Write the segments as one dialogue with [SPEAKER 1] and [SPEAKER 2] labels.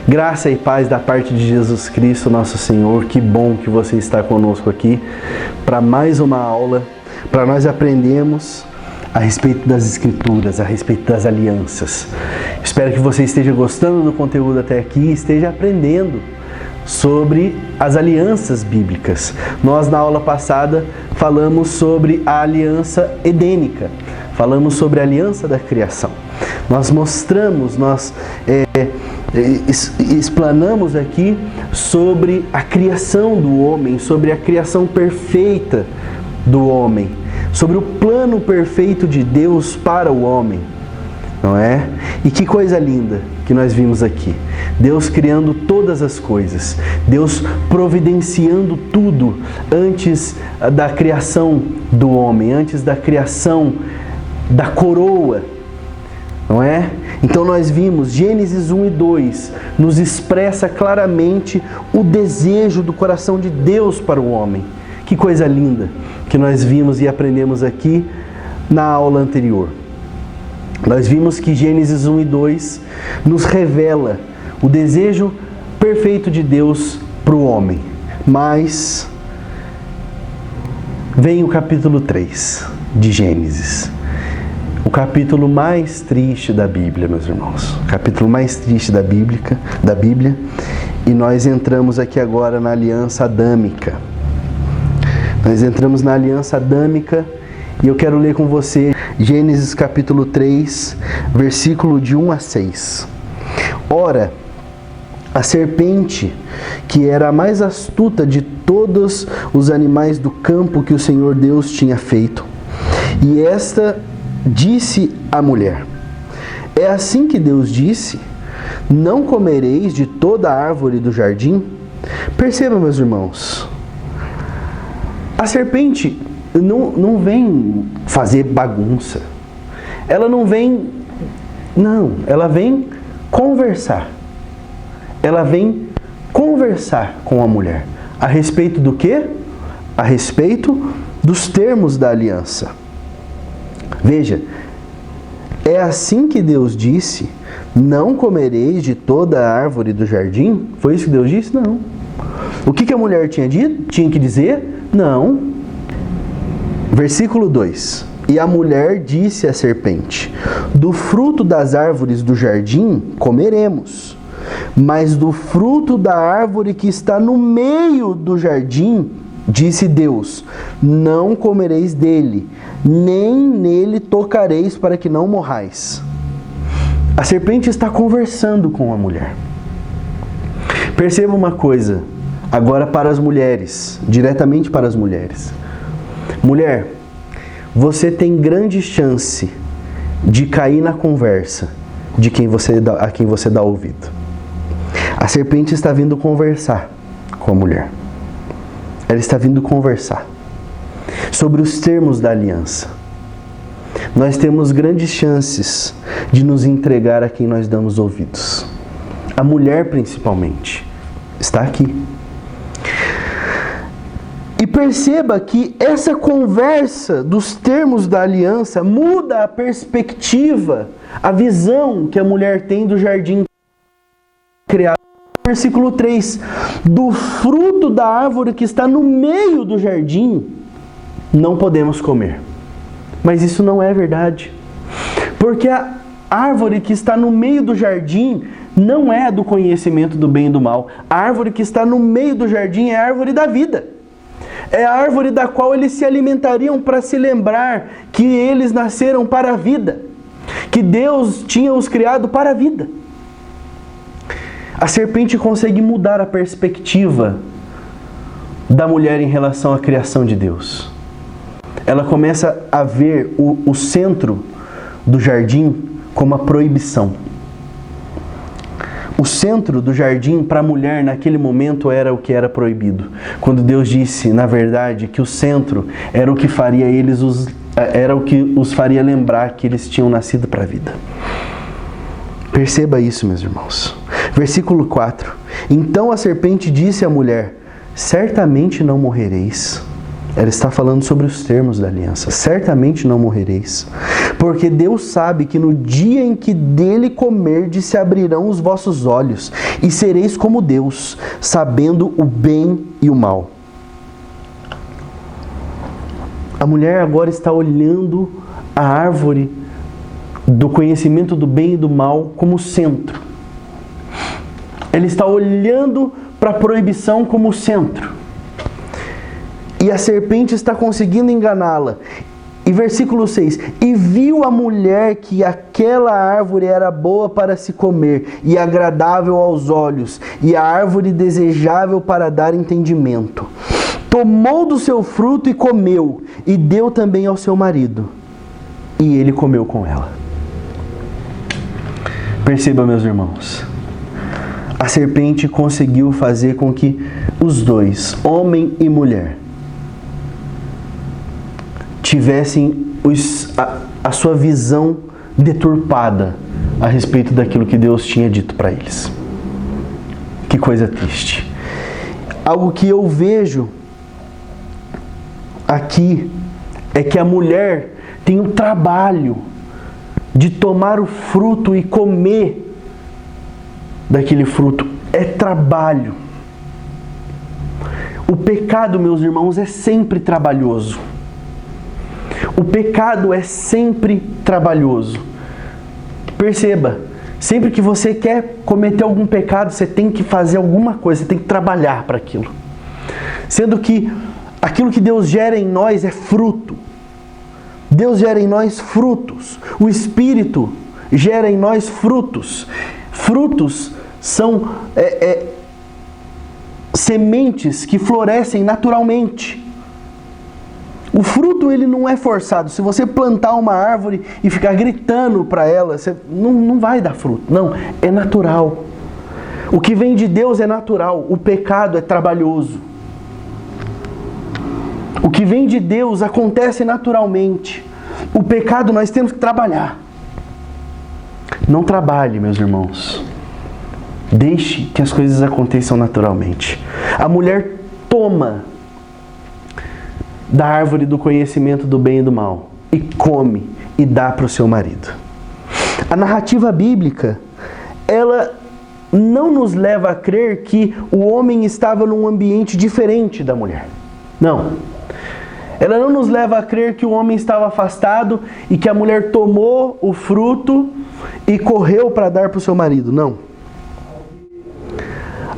[SPEAKER 1] Graça e paz da parte de Jesus Cristo, nosso Senhor. Que bom que você está conosco aqui para mais uma aula, para nós aprendermos a respeito das Escrituras, a respeito das alianças. Espero que você esteja gostando do conteúdo até aqui e esteja aprendendo sobre as alianças bíblicas. Nós, na aula passada, falamos sobre a aliança edênica, falamos sobre a aliança da criação. Nós mostramos, explanamos aqui sobre a criação do homem, sobre a criação perfeita do homem, sobre o plano perfeito de Deus para o homem, não é? E que coisa linda que nós vimos aqui. Deus criando todas as coisas, Deus providenciando tudo antes da criação do homem, antes da criação da coroa, não é? Então nós vimos, Gênesis 1 e 2 nos expressa claramente o desejo do coração de Deus para o homem. Que coisa linda que nós vimos e aprendemos aqui na aula anterior. Nós vimos que Gênesis 1 e 2 nos revela o desejo perfeito de Deus para o homem. Mas vem o capítulo 3 de Gênesis. O capítulo mais triste da Bíblia, meus irmãos. O capítulo mais triste da Bíblia. E nós entramos aqui agora na aliança adâmica. Nós entramos na aliança adâmica e eu quero ler com você Gênesis capítulo 3, versículo de 1 a 6. Ora, a serpente, que era a mais astuta de todos os animais do campo que o Senhor Deus tinha feito, e esta disse à mulher: é assim que Deus disse, não comereis de toda a árvore do jardim? Perceba, meus irmãos, a serpente não vem fazer bagunça, ela não vem, ela vem conversar. Ela vem conversar com a mulher. A respeito do quê? A respeito dos termos da aliança. Veja, é assim que Deus disse, não comereis de toda a árvore do jardim? Foi isso que Deus disse? Não. O que a mulher tinha dito? Tinha que dizer? Não. Versículo 2. E a mulher disse à serpente: do fruto das árvores do jardim comeremos, mas do fruto da árvore que está no meio do jardim, disse Deus, não comereis dele, nem nele tocareis, para que não morrais. A serpente está conversando com a mulher. Perceba uma coisa, agora para as mulheres, diretamente para as mulheres. Mulher, você tem grande chance de cair na conversa de a quem você dá ouvido. A serpente está vindo conversar com a mulher. Ela está vindo conversar sobre os termos da aliança. Nós temos grandes chances de nos entregar a quem nós damos ouvidos. A mulher, principalmente, está aqui. E perceba que essa conversa dos termos da aliança muda a perspectiva, a visão que a mulher tem do jardim criado. Versículo 3, do fruto da árvore que está no meio do jardim, não podemos comer. Mas isso não é verdade. Porque a árvore que está no meio do jardim não é do conhecimento do bem e do mal. A árvore que está no meio do jardim é a árvore da vida. É a árvore da qual eles se alimentariam para se lembrar que eles nasceram para a vida. Que Deus tinha os criado para a vida. A serpente consegue mudar a perspectiva da mulher em relação à criação de Deus. Ela começa a ver o centro do jardim como a proibição. O centro do jardim para a mulher naquele momento era o que era proibido. Quando Deus disse, na verdade, que o centro era o que faria os faria lembrar que eles tinham nascido para a vida. Perceba isso, meus irmãos. Versículo 4. Então a serpente disse à mulher: certamente não morrereis. Ela está falando sobre os termos da aliança. Certamente não morrereis, porque Deus sabe que no dia em que dele comerdes se abrirão os vossos olhos, e sereis como Deus, sabendo o bem e o mal. A mulher agora está olhando a árvore do conhecimento do bem e do mal como centro. Ela está olhando para a proibição como centro. E a serpente está conseguindo enganá-la. E versículo 6. E viu a mulher que aquela árvore era boa para se comer, e agradável aos olhos, e a árvore desejável para dar entendimento. Tomou do seu fruto e comeu, e deu também ao seu marido. E ele comeu com ela. Perceba, meus irmãos. A serpente conseguiu fazer com que os dois, homem e mulher, tivessem a sua visão deturpada a respeito daquilo que Deus tinha dito para eles. Que coisa triste. Algo que eu vejo aqui é que a mulher tem o trabalho de tomar o fruto e comer daquele fruto. É trabalho. O pecado, meus irmãos, é sempre trabalhoso. O pecado é sempre trabalhoso. Perceba, sempre que você quer cometer algum pecado, você tem que fazer alguma coisa, você tem que trabalhar para aquilo. Sendo que aquilo que Deus gera em nós é fruto. Deus gera em nós frutos. O Espírito gera em nós frutos. Frutos são sementes que florescem naturalmente. O fruto, ele não é forçado. Se você plantar uma árvore e ficar gritando para ela, você não vai dar fruto. Não, é natural. O que vem de Deus é natural. O pecado é trabalhoso. O que vem de Deus acontece naturalmente. O pecado nós temos que trabalhar. Não trabalhe, meus irmãos. Deixe que as coisas aconteçam naturalmente. A mulher toma da árvore do conhecimento do bem e do mal e come e dá para o seu marido. A narrativa bíblica, ela não nos leva a crer que o homem estava num ambiente diferente da mulher. Não. Ela não nos leva a crer que o homem estava afastado e que a mulher tomou o fruto e correu para dar para o seu marido. Não.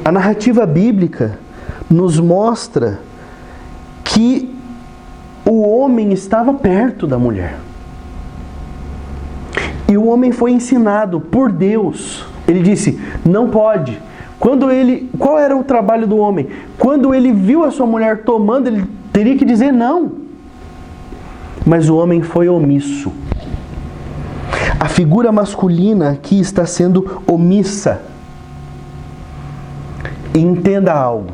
[SPEAKER 1] A narrativa bíblica nos mostra que o homem estava perto da mulher. E o homem foi ensinado por Deus. Ele disse, não pode. Qual era o trabalho do homem? Quando ele viu a sua mulher tomando, ele teria que dizer não. Mas o homem foi omisso. A figura masculina aqui está sendo omissa. E entenda algo.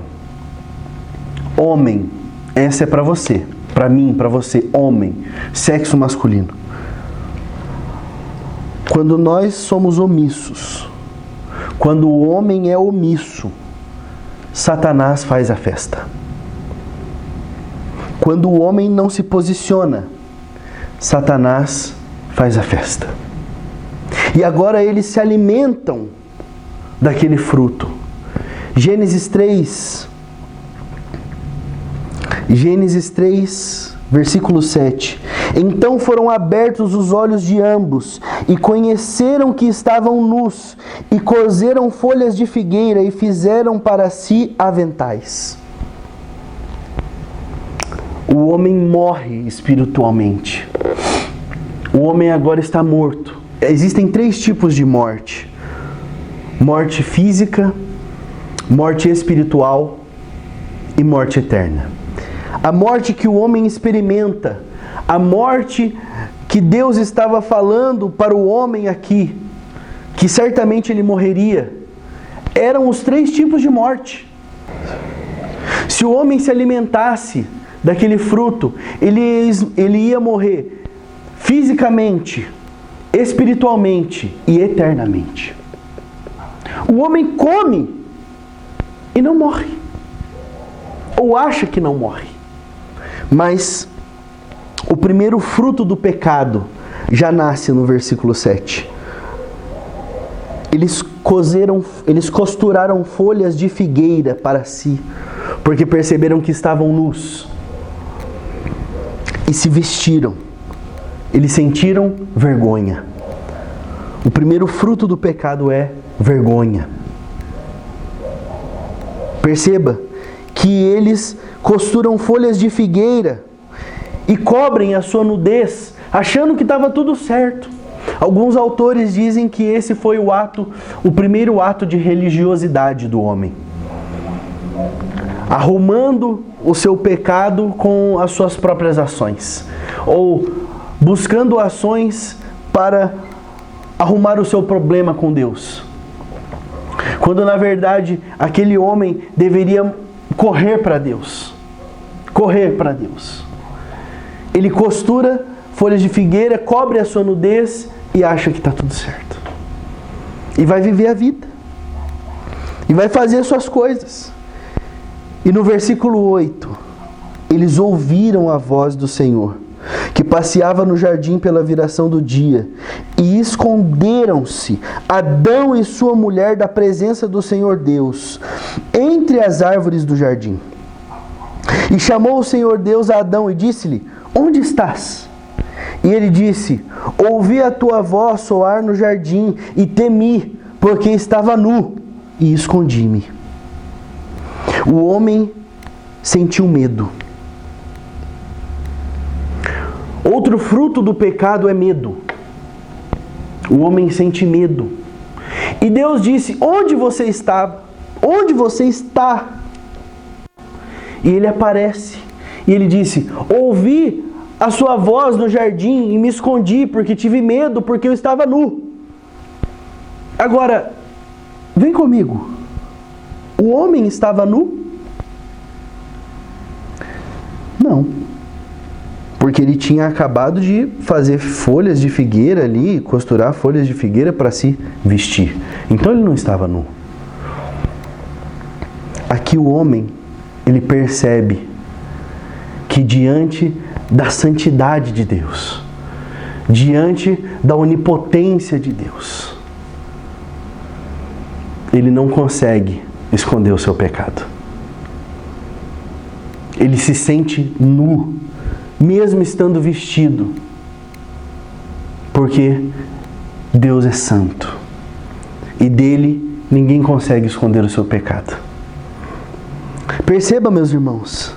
[SPEAKER 1] Homem, essa é para você. Para mim, para você, homem, sexo masculino. Quando nós somos omissos, quando o homem é omisso, Satanás faz a festa. Quando o homem não se posiciona, Satanás faz a festa. E agora eles se alimentam daquele fruto. Gênesis 3, versículo 7. Então foram abertos os olhos de ambos, e conheceram que estavam nus, e coseram folhas de figueira, e fizeram para si aventais. O homem morre espiritualmente. O homem agora está morto. Existem 3 tipos de morte: morte física, morte espiritual e morte eterna. A morte que o homem experimenta, a morte que Deus estava falando para o homem aqui, que certamente ele morreria, eram os 3 tipos de morte. Se o homem se alimentasse daquele fruto, ele ia morrer fisicamente, espiritualmente e eternamente. O homem come e não morre, ou acha que não morre. Mas o primeiro fruto do pecado já nasce no versículo 7. Eles costuraram folhas de figueira para si, porque perceberam que estavam nus. E se vestiram. Eles sentiram vergonha. O primeiro fruto do pecado é vergonha. Perceba que eles costuram folhas de figueira e cobrem a sua nudez, achando que estava tudo certo. Alguns autores dizem que esse foi o primeiro ato de religiosidade do homem, arrumando o seu pecado com as suas próprias ações, ou buscando ações para arrumar o seu problema com Deus, quando na verdade aquele homem deveria correr para Deus. Correr para Deus. Ele costura folhas de figueira, cobre a sua nudez e acha que está tudo certo. E vai viver a vida. E vai fazer as suas coisas. E no versículo 8, eles ouviram a voz do Senhor, que passeava no jardim pela viração do dia, e esconderam-se Adão e sua mulher da presença do Senhor Deus, entre as árvores do jardim. E chamou o Senhor Deus a Adão e disse-lhe: onde estás? E ele disse: ouvi a tua voz soar no jardim e temi, porque estava nu e escondi-me. O homem sentiu medo. Outro fruto do pecado é medo. O homem sente medo. E Deus disse: onde você está? Onde você está? E ele aparece. E ele disse: ouvi a sua voz no jardim e me escondi, porque tive medo, porque eu estava nu. Agora, vem comigo. O homem estava nu? Não. Porque ele tinha acabado de fazer folhas de figueira ali, costurar folhas de figueira para se vestir. Então ele não estava nu. Aqui o homem, ele percebe que diante da santidade de Deus, diante da onipotência de Deus, ele não consegue esconder o seu pecado. Ele se sente nu, mesmo estando vestido, porque Deus é santo e dele ninguém consegue esconder o seu pecado. Perceba, meus irmãos,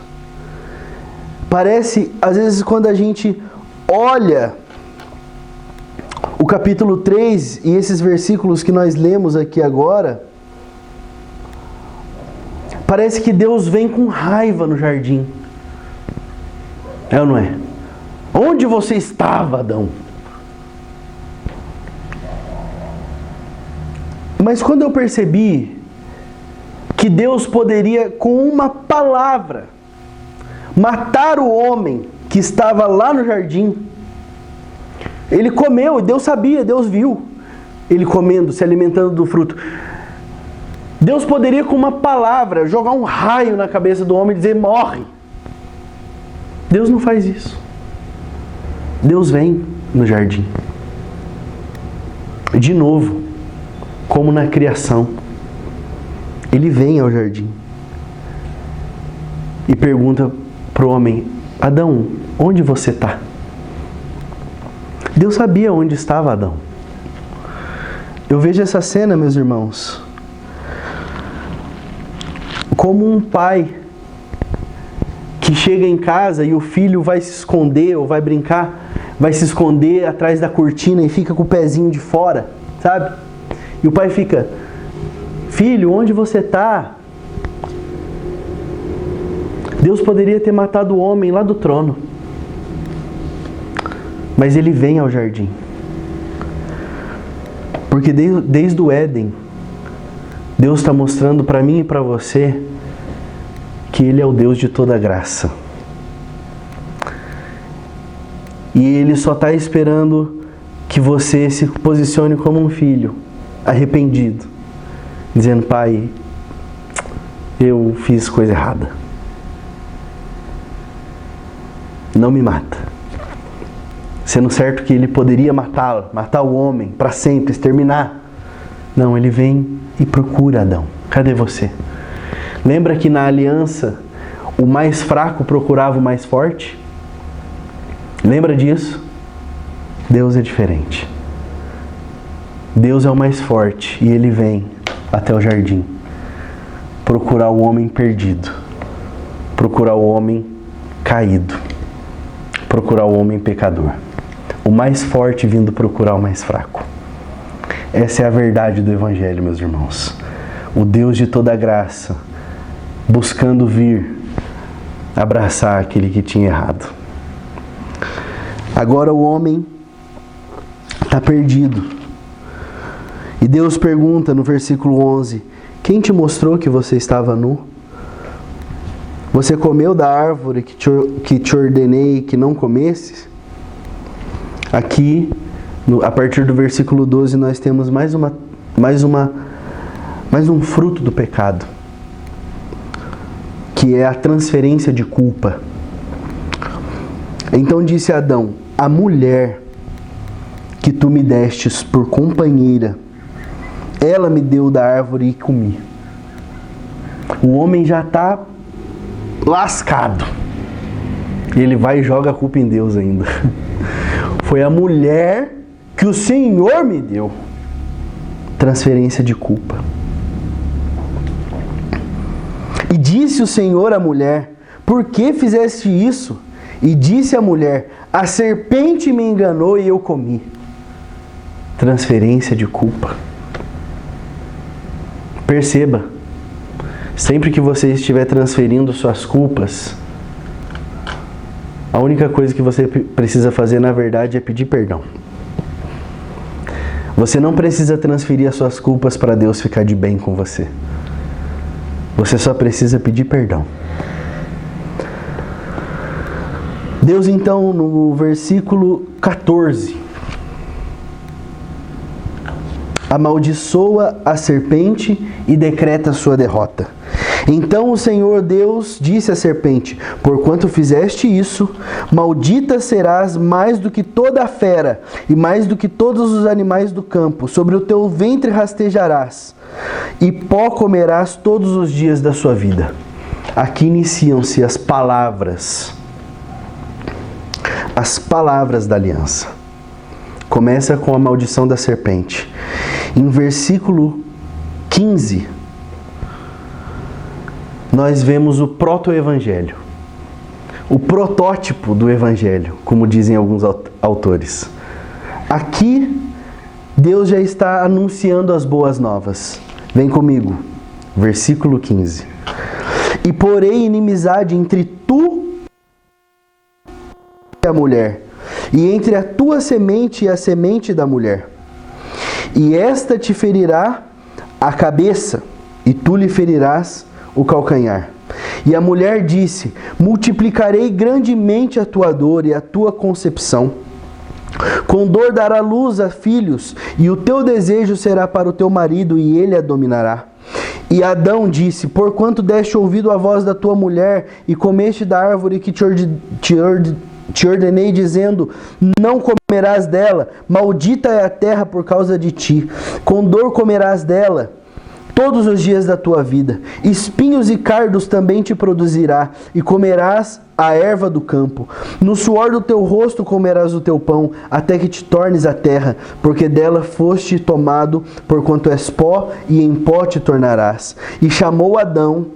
[SPEAKER 1] parece, às vezes, quando a gente olha o capítulo 3 e esses versículos que nós lemos aqui agora, parece que Deus vem com raiva no jardim. É ou não é? Onde você estava, Adão? Mas quando eu percebi que Deus poderia, com uma palavra, matar o homem que estava lá no jardim, ele comeu, e Deus sabia, Deus viu ele comendo, se alimentando do fruto. Deus poderia, com uma palavra, jogar um raio na cabeça do homem e dizer: morre. Deus não faz isso. Deus vem no jardim. De novo, como na criação, Ele vem ao jardim e pergunta para o homem: Adão, onde você está? Deus sabia onde estava Adão. Eu vejo essa cena, meus irmãos, como um pai que chega em casa e o filho vai se esconder ou vai brincar, vai se esconder atrás da cortina e fica com o pezinho de fora, sabe? E o pai fica: filho, onde você está? Deus poderia ter matado o homem lá do trono, mas ele vem ao jardim. Porque desde o Éden, Deus está mostrando para mim e para você que Ele é o Deus de toda graça. E Ele só está esperando que você se posicione como um filho arrependido, dizendo: pai, eu fiz coisa errada. não me mata. Sendo certo que ele poderia matá-lo, matar o homem para sempre, exterminar. Não, ele vem e procura Adão. Cadê você? Lembra que na aliança o mais fraco procurava o mais forte? Lembra disso? Deus é diferente. Deus é o mais forte e ele vem até o jardim procurar o homem perdido, procurar o homem caído, procurar o homem pecador. O mais forte vindo procurar o mais fraco. Essa é a verdade do Evangelho, meus irmãos. O Deus de toda graça buscando vir abraçar aquele que tinha errado. Agora o homem está perdido. E Deus pergunta no versículo 11: quem te mostrou que você estava nu? Você comeu da árvore que te ordenei que não comesses? Aqui, a partir do versículo 12, nós temos mais um fruto do pecado, que é a transferência de culpa. Então disse Adão: a mulher que tu me destes por companheira, ela me deu da árvore e comi. O homem já está lascado. E ele vai e joga a culpa em Deus ainda. Foi a mulher que o Senhor me deu. Transferência de culpa. E disse o Senhor à mulher: por que fizeste isso? E disse a mulher: a serpente me enganou e eu comi. Transferência de culpa. Perceba, sempre que você estiver transferindo suas culpas, a única coisa que você precisa fazer, na verdade, é pedir perdão. Você não precisa transferir as suas culpas para Deus ficar de bem com você. Você só precisa pedir perdão. Deus, então, no versículo 14, amaldiçoa a serpente e decreta sua derrota. Então o Senhor Deus disse à serpente: porquanto fizeste isso, maldita serás mais do que toda a fera e mais do que todos os animais do campo. Sobre o teu ventre rastejarás e pó comerás todos os dias da sua vida. Aqui iniciam-se as palavras da aliança. Começa com a maldição da serpente. Em versículo 15, nós vemos o proto-evangelho, o protótipo do evangelho, como dizem alguns autores. Aqui, Deus já está anunciando as boas novas. Vem comigo, versículo 15. E porei inimizade entre tu e a mulher, e entre a tua semente e a semente da mulher. E esta te ferirá a cabeça, e tu lhe ferirás o calcanhar. E a mulher disse: multiplicarei grandemente a tua dor e a tua concepção. Com dor dará luz a filhos, e o teu desejo será para o teu marido, e ele a dominará. E Adão disse: porquanto deste ouvido à voz da tua mulher, e comeste da árvore que te ordenei, dizendo: não comerás dela, maldita é a terra por causa de ti, com dor comerás dela todos os dias da tua vida, espinhos e cardos também te produzirá, e comerás a erva do campo. No suor do teu rosto comerás o teu pão, até que te tornes a terra, porque dela foste tomado, porquanto és pó, e em pó te tornarás. E chamou Adão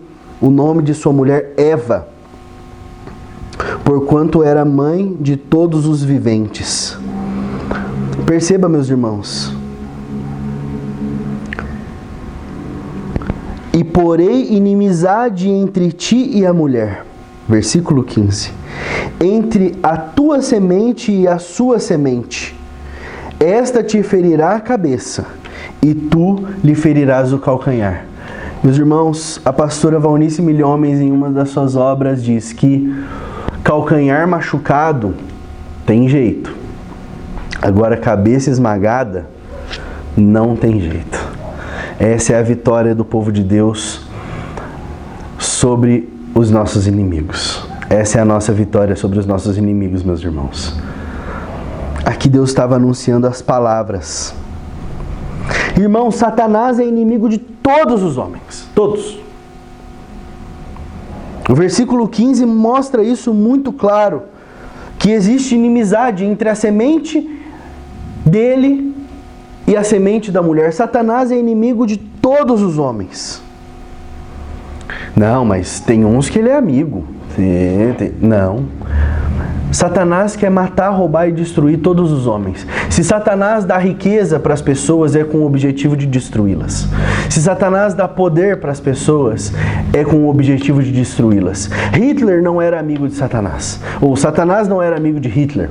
[SPEAKER 1] o nome de sua mulher Eva, porquanto era mãe de todos os viventes. Perceba, meus irmãos. E porei inimizade entre ti e a mulher. Versículo 15. Entre a tua semente e a sua semente. Esta te ferirá a cabeça, e tu lhe ferirás o calcanhar. Meus irmãos, a pastora Valnice Milhomens, em uma das suas obras, diz que calcanhar machucado tem jeito. Agora, cabeça esmagada não tem jeito. Essa é a vitória do povo de Deus sobre os nossos inimigos. Essa é a nossa vitória sobre os nossos inimigos, meus irmãos. Aqui Deus estava anunciando as palavras. Irmão, Satanás é inimigo de todos os homens. Todos. O versículo 15 mostra isso muito claro. Que existe inimizade entre a semente dele e a semente da mulher. Satanás é inimigo de todos os homens. Não, mas tem uns que ele é amigo. Não. Satanás quer matar, roubar e destruir todos os homens. Se Satanás dá riqueza para as pessoas, é com o objetivo de destruí-las. Se Satanás dá poder para as pessoas, é com o objetivo de destruí-las. Hitler não era amigo de Satanás. Ou Satanás não era amigo de Hitler.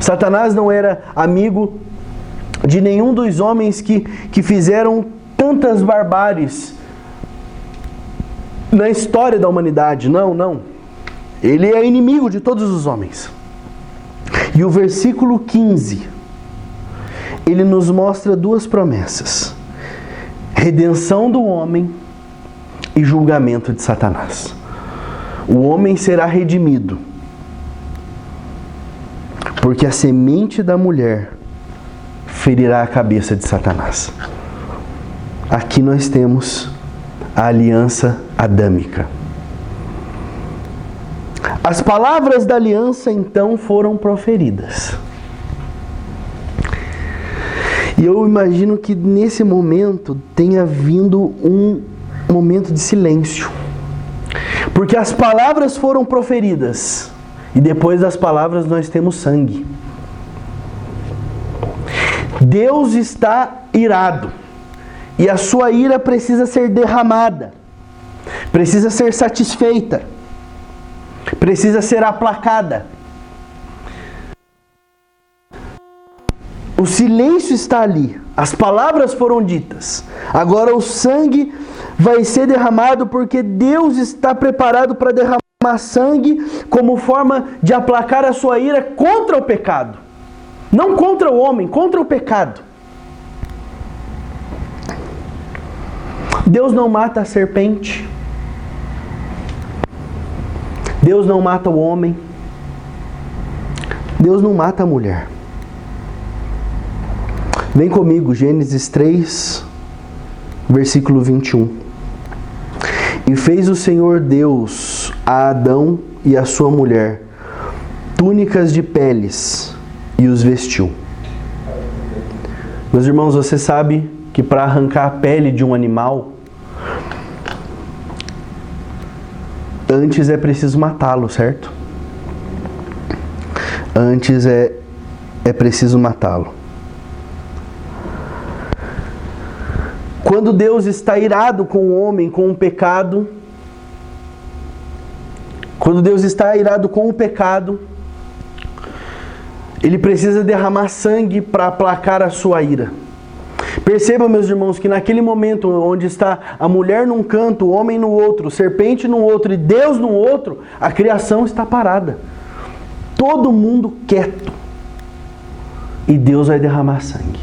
[SPEAKER 1] Satanás não era amigo de nenhum dos homens que fizeram tantas barbáries na história da humanidade. Não. Ele é inimigo de todos os homens. E o versículo 15, ele nos mostra duas promessas: redenção do homem e julgamento de Satanás. O homem será redimido, porque a semente da mulher ferirá a cabeça de Satanás. Aqui nós temos a aliança adâmica. As palavras da aliança então foram proferidas. E eu imagino que nesse momento tenha vindo um momento de silêncio. Porque as palavras foram proferidas. E depois das palavras nós temos sangue. Deus está irado. E a sua ira precisa ser derramada. Precisa ser satisfeita. Precisa ser aplacada. O silêncio está ali. As palavras foram ditas. Agora o sangue vai ser derramado porque Deus está preparado para derramar sangue como forma de aplacar a sua ira contra o pecado. Não contra o homem, contra o pecado. Deus não mata a serpente. Deus não mata o homem. Deus não mata a mulher. Vem comigo, Gênesis 3, versículo 21. E fez o Senhor Deus a Adão e a sua mulher túnicas de peles e os vestiu. Meus irmãos, você sabe que para arrancar a pele de um animal, antes é preciso matá-lo, certo? Antes é preciso matá-lo. Quando Deus está irado com o homem, com o pecado, quando Deus está irado com o pecado, Ele precisa derramar sangue para aplacar a sua ira. Percebam, meus irmãos, que naquele momento onde está a mulher num canto, o homem no outro, serpente no outro e Deus no outro, a criação está parada. Todo mundo quieto. E Deus vai derramar sangue.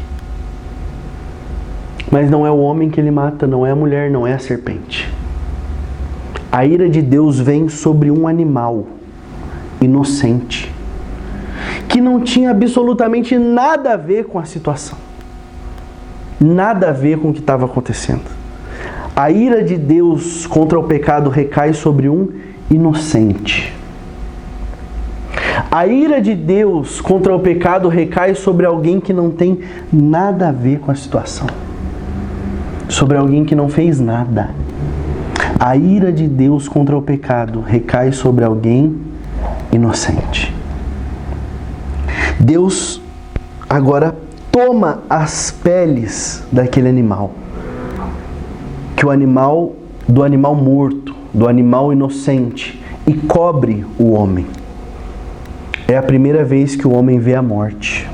[SPEAKER 1] Mas não é o homem que Ele mata, não é a mulher, não é a serpente. A ira de Deus vem sobre um animal inocente, que não tinha absolutamente nada a ver com a situação. Nada a ver com o que estava acontecendo. A ira de Deus contra o pecado recai sobre um inocente. A ira de Deus contra o pecado recai sobre alguém que não tem nada a ver com a situação. Sobre alguém que não fez nada. A ira de Deus contra o pecado recai sobre alguém inocente. Deus agora toma as peles daquele animal. Do animal morto, do animal inocente, e cobre o homem. É a primeira vez que o homem vê a morte.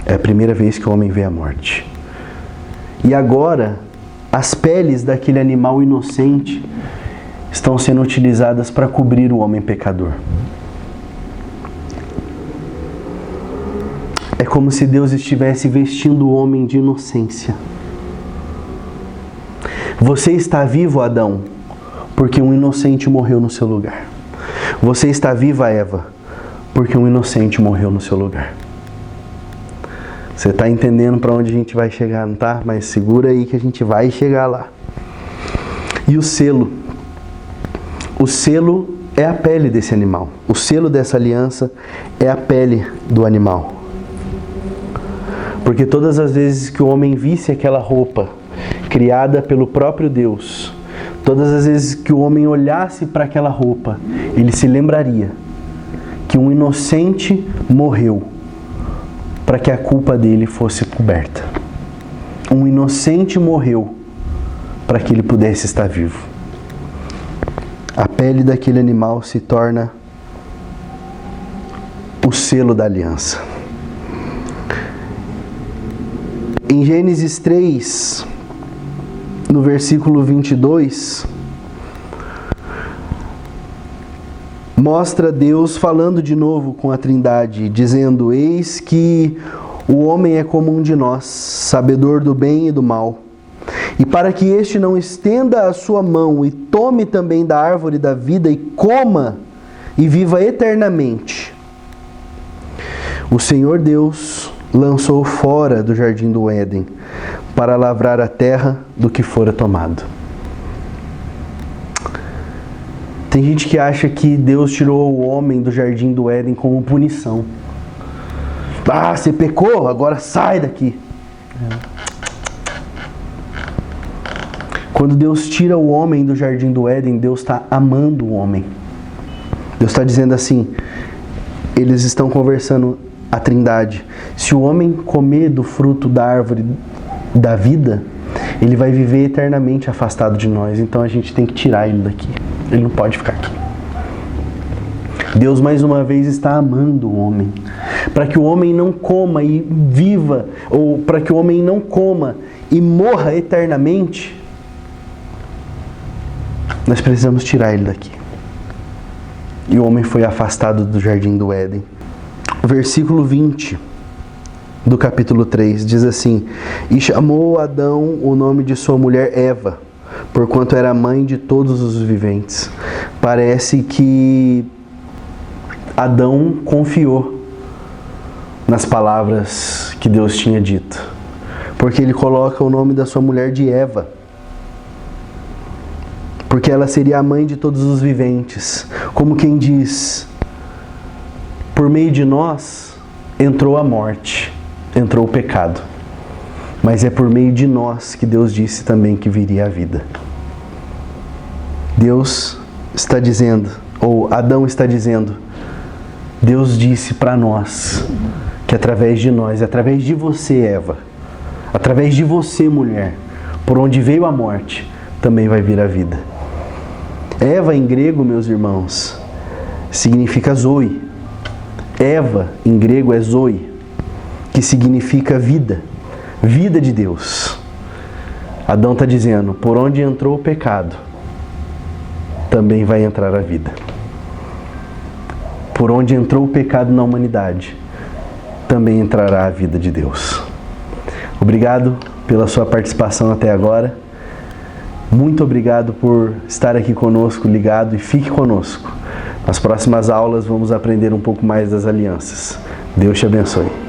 [SPEAKER 1] É a primeira vez que o homem vê a morte. E agora, as peles daquele animal inocente estão sendo utilizadas para cobrir o homem pecador. É como se Deus estivesse vestindo o homem de inocência. Você está vivo, Adão, porque um inocente morreu no seu lugar. Você está viva, Eva, porque um inocente morreu no seu lugar. Você está entendendo para onde a gente vai chegar, não tá? Mas segura aí que a gente vai chegar lá. E o selo? O selo é a pele desse animal. O selo dessa aliança é a pele do animal. Porque todas as vezes que o homem visse aquela roupa criada pelo próprio Deus, todas as vezes que o homem olhasse para aquela roupa, ele se lembraria que um inocente morreu para que a culpa dele fosse coberta. Um inocente morreu para que ele pudesse estar vivo. A pele daquele animal se torna o selo da aliança. Em Gênesis 3, no versículo 22, mostra Deus falando de novo com a Trindade, dizendo: eis que o homem é como um de nós, sabedor do bem e do mal. E para que este não estenda a sua mão e tome também da árvore da vida e coma e viva eternamente, o Senhor Deus lançou fora do jardim do Éden para lavrar a terra do que fora tomado. Tem gente que acha que Deus tirou o homem do jardim do Éden como punição. Ah, você pecou, agora sai daqui. Quando Deus tira o homem do jardim do Éden, Deus está amando o homem. Deus está dizendo assim, eles estão conversando, a Trindade: se o homem comer do fruto da árvore da vida, ele vai viver eternamente afastado de nós. Então a gente tem que tirar ele daqui. Ele não pode ficar aqui. Deus mais uma vez está amando o homem, para que o homem não coma e viva, ou para que o homem não coma e morra eternamente. Nós precisamos tirar ele daqui. E o homem foi afastado do jardim do Éden. Versículo 20 do capítulo 3 diz assim: e chamou Adão o nome de sua mulher Eva, porquanto era mãe de todos os viventes. Parece que Adão confiou nas palavras que Deus tinha dito, porque ele coloca o nome da sua mulher de Eva, porque ela seria a mãe de todos os viventes. Como quem diz, por meio de nós entrou a morte, entrou o pecado, mas é por meio de nós que Deus disse também que viria a vida. Deus está dizendo, ou Adão está dizendo, Deus disse para nós que através de nós, através de você, Eva, através de você, mulher, por onde veio a morte, também vai vir a vida. Eva em grego, meus irmãos, significa zoe. Eva em grego é zoe, que significa vida, vida de Deus. Adão está dizendo, por onde entrou o pecado, também vai entrar a vida. Por onde entrou o pecado na humanidade, também entrará a vida de Deus. Obrigado pela sua participação até agora. Muito obrigado por estar aqui conosco, ligado, e fique conosco. Nas próximas aulas vamos aprender um pouco mais das alianças. Deus te abençoe.